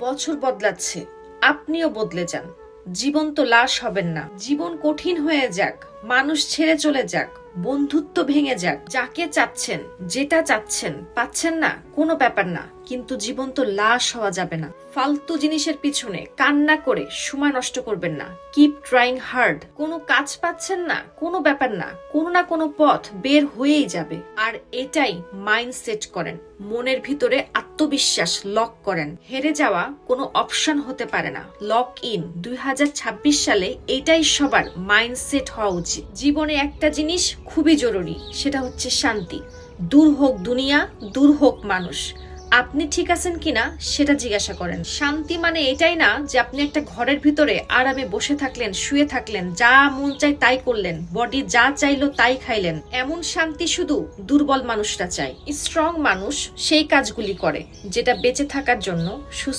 বছর বদলাচ্ছে, আপনিও বদলে যান। জীবন্ত লাশ হবেন না। জীবন কঠিন হয়ে যাক, মানুষ ছেড়ে চলে যাক, বন্ধুত্ব ভেঙে যাক, যাকে চাচ্ছেন, যেটা চাচ্ছেন পাচ্ছেন না, কোনো ব্যাপার না, কিন্তু জীবন্ত লাশ হওয়া যাবে না। ফালতু জিনিসের পিছনে কান্না করে সময় নষ্ট করবেন না। Keep trying hard. কোনো কাজ পাচ্ছেন না, কোনো ব্যাপার না, কোনো না কোনো পথ বের হয়েই যাবে। আর এটাই মাইন্ড সেট করেন, মনের ভিতরে আত্মবিশ্বাস লক করেন। হেরে যাওয়া কোনো অপশন হতে পারে না। Lock in. 2026 সালে এটাই সবার মাইন্ডসেট হওয়া উচিত। জীবনে একটা জিনিস খুবই জরুরি, সেটা হচ্ছে শান্তি। দূর হোক দুনিয়া, দূর হোক মানুষ, আপনি ঠিক আছেন কিনা সেটা জিজ্ঞাসা করেন। শান্তি মানে এটাই না যে আপনি একটা ঘরের ভিতরে আরামে বসে থাকলেন, শুয়ে থাকলেন, যা মন চাই তাই করলেন, বডি যা চাইলো তাই খাইলেন। এমন শান্তি শুধু দুর্বল মানুষরা চায়। স্ট্রং মানুষ সেই কাজগুলি করে যেটা বেঁচে থাকার জন্য, সুস্থ